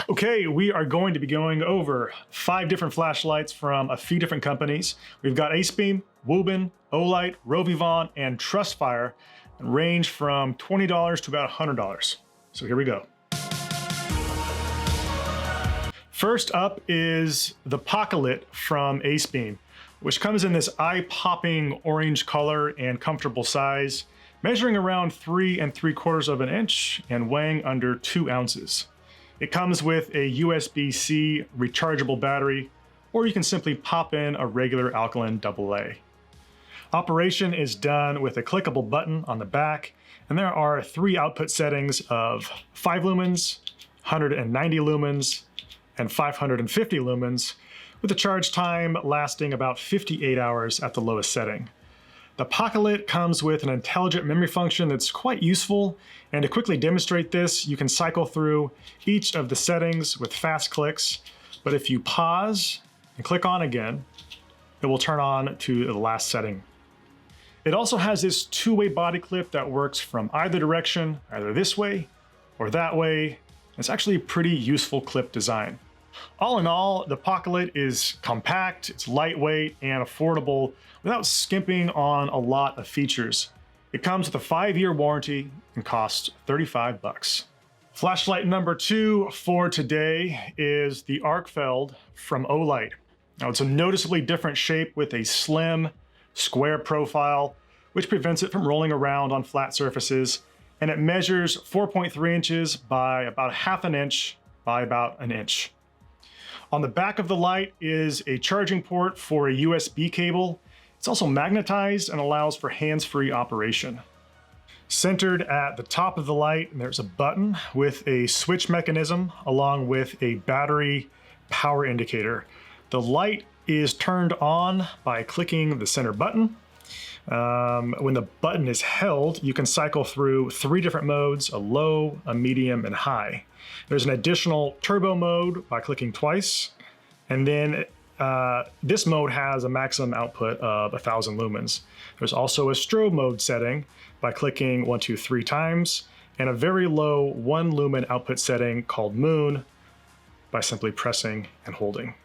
Okay, we are going to be going over 5 different flashlights from a few different companies. We've got Acebeam, Wuben, Olight, Rovyvon, and Trustfire, and range from $20 to about $100. So here we go. First up is the pockelit from Acebeam, which comes in this eye-popping orange color and comfortable size, measuring around 3 3/4 of an inch and weighing under 2 ounces. It comes with a USB-C rechargeable battery, or you can simply pop in a regular alkaline AA. Operation is done with a clickable button on the back, and there are 3 output settings of 5 lumens, 190 lumens, and 550 lumens, with the charge time lasting about 58 hours at the lowest setting. The pockelit comes with an intelligent memory function that's quite useful, and to quickly demonstrate this, you can cycle through each of the settings with fast clicks, but if you pause and click on again, it will turn on to the last setting. It also has this 2-way body clip that works from either direction, either this way or that way. It's actually a pretty useful clip design. All in all, the pockelit is compact, it's lightweight, and affordable without skimping on a lot of features. It comes with a 5-year warranty and costs $35. Flashlight number 2 for today is the Arkfeld from Olight. Now, it's a noticeably different shape with a slim, square profile, which prevents it from rolling around on flat surfaces, and it measures 4.3 inches by about 1/2 inch by about 1 inch. On the back of the light is a charging port for a USB cable. It's also magnetized and allows for hands-free operation. Centered at the top of the light, there's a button with a switch mechanism along with a battery power indicator. The light is turned on by clicking the center button. When the button is held, you can cycle through 3 different modes: a low, a medium, and high. There's an additional turbo mode by clicking twice, and then this mode has a maximum output of 1,000 lumens. There's also a strobe mode setting by clicking 1, 2, 3 times, and a very low 1 lumen output setting called Moon by simply pressing and holding.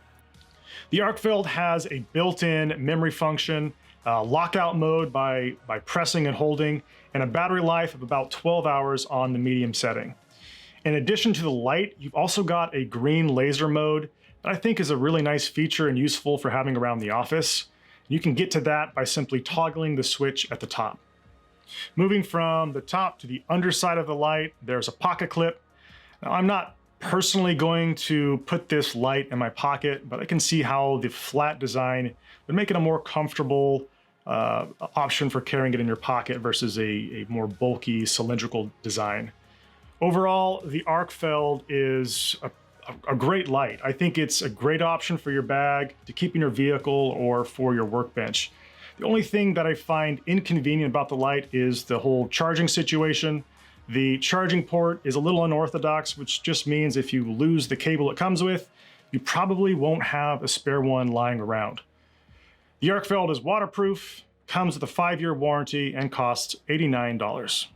The Arkfeld has a built-in memory function, lockout mode by pressing and holding, and a battery life of about 12 hours on the medium setting. In addition to the light, you've also got a green laser mode that I think is a really nice feature and useful for having around the office. You can get to that by simply toggling the switch at the top. Moving from the top to the underside of the light, there's a pocket clip. Now, I'm not personally going to put this light in my pocket, but I can see how the flat design would make it a more comfortable option for carrying it in your pocket versus a more bulky cylindrical design. Overall, the Arkfeld is a great light. I think it's a great option for your bag, to keep in your vehicle, or for your workbench. The only thing that I find inconvenient about the light is the whole charging situation. The charging port is a little unorthodox, which just means if you lose the cable it comes with, you probably won't have a spare one lying around. The Arkfeld is waterproof, comes with a 5-year warranty, and costs $89.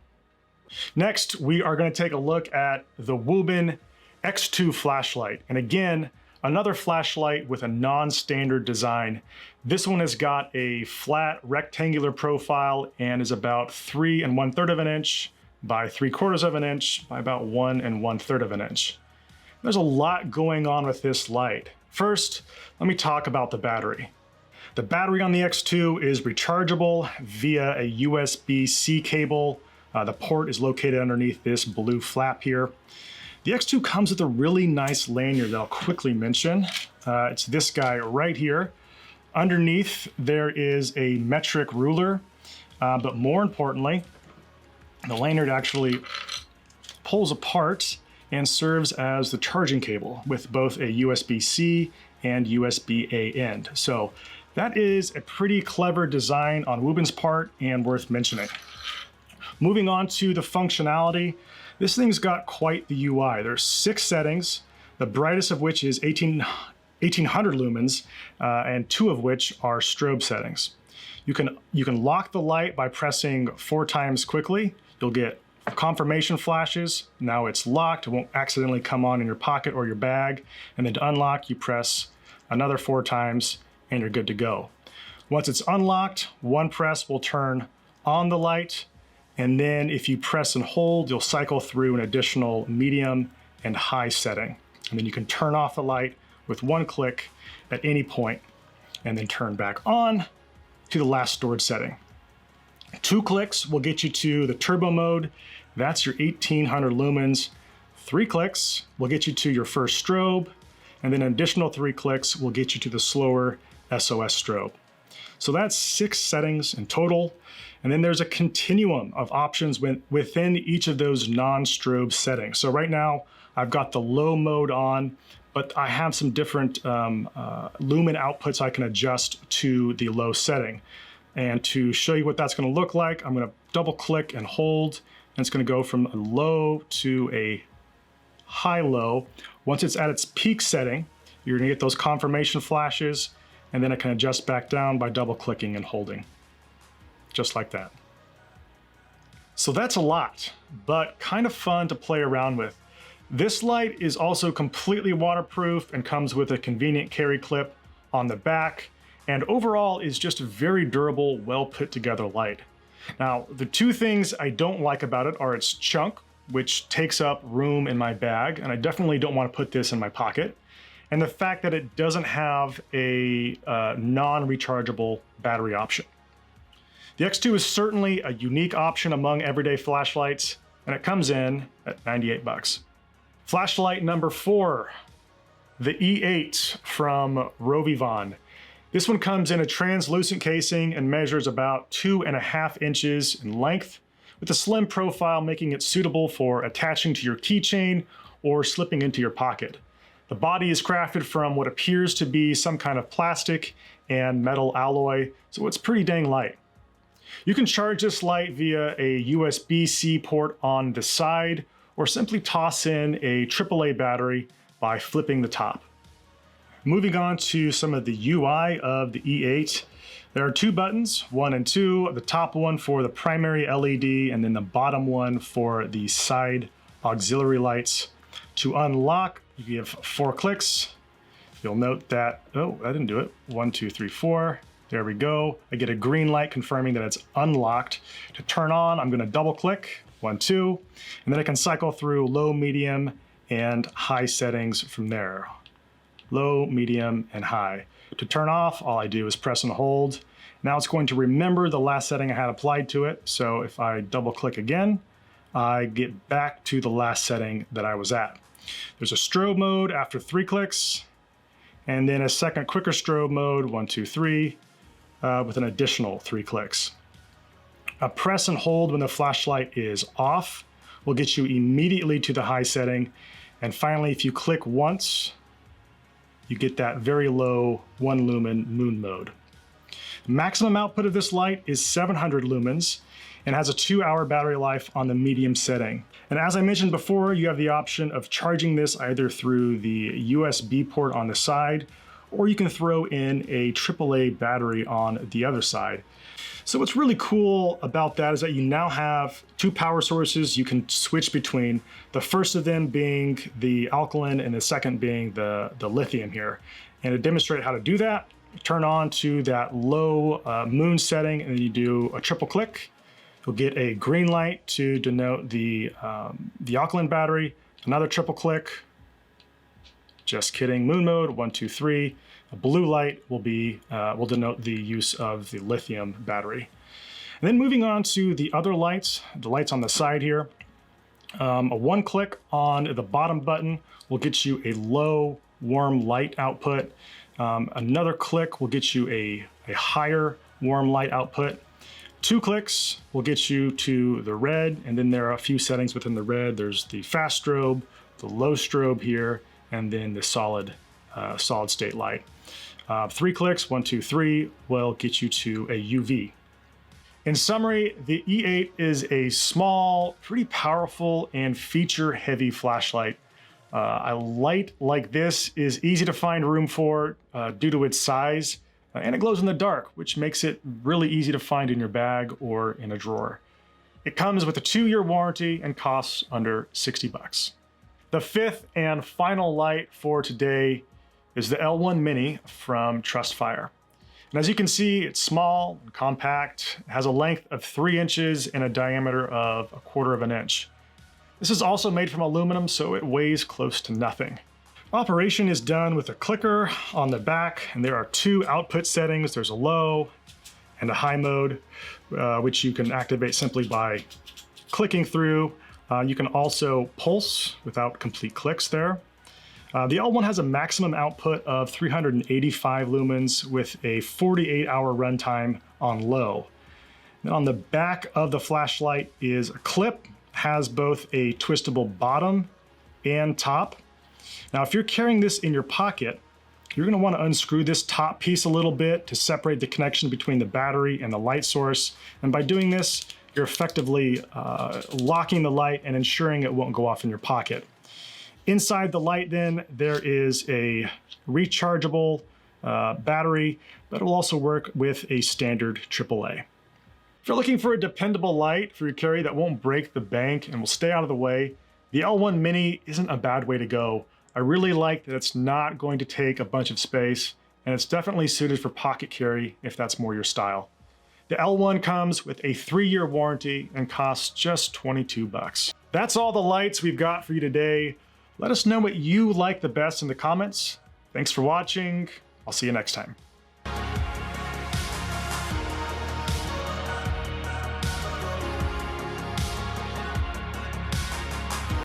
Next, we are going to take a look at the Wuben X2 flashlight. And again, another flashlight with a non-standard design. This one has got a flat rectangular profile and is about 3 1/3 of an inch by 3/4 of an inch by about 1 1/3 of an inch. There's a lot going on with this light. First, let me talk about the battery. The battery on the X2 is rechargeable via a USB-C cable. The port is located underneath this blue flap here. The X2 comes with a really nice lanyard that I'll quickly mention. It's this guy right here. Underneath, there is a metric ruler, but more importantly, the lanyard actually pulls apart and serves as the charging cable with both a USB-C and USB-A end. So that is a pretty clever design on Wuben's part and worth mentioning. Moving on to the functionality, this thing's got quite the UI. There's 6 settings, the brightest of which is 1800 lumens, and 2 of which are strobe settings. You can lock the light by pressing 4 times quickly. You'll get Confirmation flashes. Now it's locked. It won't accidentally come on in your pocket or your bag. And then to unlock, you press another 4 times and you're good to go. Once it's unlocked, one press will turn on the light. And then if you press and hold, you'll cycle through an additional medium and high setting. And then you can turn off the light with one click at any point and then turn back on to the last stored setting. 2 clicks will get you to the turbo mode. That's your 1800 lumens. 3 clicks will get you to your first strobe, and then an additional 3 clicks will get you to the slower SOS strobe. So that's 6 settings in total. And then there's a continuum of options within each of those non-strobe settings. So right now I've got the low mode on, but I have some different lumen outputs I can adjust to the low setting. And to show you what that's going to look like, I'm going to double click and hold, and it's going to go from a low to a high low. Once it's at its peak setting, you're going to get those confirmation flashes, and then I can adjust back down by double clicking and holding, just like that. So that's a lot, but kind of fun to play around with. This light is also completely waterproof and comes with a convenient carry clip on the back, and overall is just a very durable, well put together light. Now, the 2 things I don't like about it are its chunk, which takes up room in my bag, and I definitely don't want to put this in my pocket, and the fact that it doesn't have a non-rechargeable battery option. The X2 is certainly a unique option among everyday flashlights, and it comes in at 98 bucks. Flashlight number 4, the E8 from Rovyvon. This one comes in a translucent casing and measures about 2.5 inches in length, with a slim profile making it suitable for attaching to your keychain or slipping into your pocket. The body is crafted from what appears to be some kind of plastic and metal alloy, so it's pretty dang light. You can charge this light via a USB-C port on the side, or simply toss in a AAA battery by flipping the top. Moving on to some of the UI of the E8, there are 2 buttons, 1 and 2, the top one for the primary LED and then the bottom one for the side auxiliary lights. To unlock, you give 4 clicks. You'll note that, oh, I didn't do it. 1, 2, 3, 4. There we go. I get a green light confirming that it's unlocked. To turn on, I'm going to double click, 1, 2, and then I can cycle through low, medium, and high settings from there. Low, medium, and high. To turn off, all I do is press and hold. Now it's going to remember the last setting I had applied to it. So if I double click again, I get back to the last setting that I was at. There's a strobe mode after 3 clicks, and then a second quicker strobe mode, 1, 2, 3, with an additional 3 clicks. A press and hold when the flashlight is off will get you immediately to the high setting. And finally, if you click once, you get that very low 1 lumen moon mode. Maximum output of this light is 700 lumens and has a 2-hour battery life on the medium setting. And as I mentioned before, you have the option of charging this either through the USB port on the side, or you can throw in a AAA battery on the other side. So what's really cool about that is that you now have 2 power sources you can switch between, the first of them being the alkaline and the second being the lithium here. And to demonstrate how to do that, turn on to that low moon setting and then you do a triple click. You'll get a green light to denote the alkaline battery, another triple click, just kidding, moon mode, 1, 2, 3. A blue light will denote the use of the lithium battery. And then moving on to the other lights, the lights on the side here. A 1 click on the bottom button will get you a low warm light output. Another click will get you a higher warm light output. 2 clicks will get you to the red, and then there are a few settings within the red. There's the fast strobe, the low strobe here, and then the solid state light. 3 clicks, 1, 2, 3, will get you to a UV. In summary, the E8 is a small, pretty powerful, and feature-heavy flashlight. A light like this is easy to find room for due to its size, and it glows in the dark, which makes it really easy to find in your bag or in a drawer. It comes with a 2-year warranty and costs under 60 bucks. The fifth and final light for today is the L1 Mini from Trustfire. And as you can see, it's small and compact. It has a length of 3 inches and a diameter of 1/4 inch. This is also made from aluminum, so it weighs close to nothing. Operation is done with a clicker on the back, and there are 2 output settings. There's a low and a high mode, which you can activate simply by clicking through. You can also pulse without complete clicks there. The L1 has a maximum output of 385 lumens with a 48-hour runtime on low. And on the back of the flashlight is a clip, has both a twistable bottom and top. Now, if you're carrying this in your pocket, you're going to want to unscrew this top piece a little bit to separate the connection between the battery and the light source. And by doing this, you're effectively locking the light and ensuring it won't go off in your pocket. Inside the light then, there is a rechargeable battery, but it will also work with a standard AAA. If you're looking for a dependable light for your carry that won't break the bank and will stay out of the way, the L1 Mini isn't a bad way to go. I really like that it's not going to take a bunch of space, and it's definitely suited for pocket carry if that's more your style. The L1 comes with a 3-year warranty and costs just 22 bucks. That's all the lights we've got for you today. Let us know what you like the best in the comments. Thanks for watching. I'll see you next time.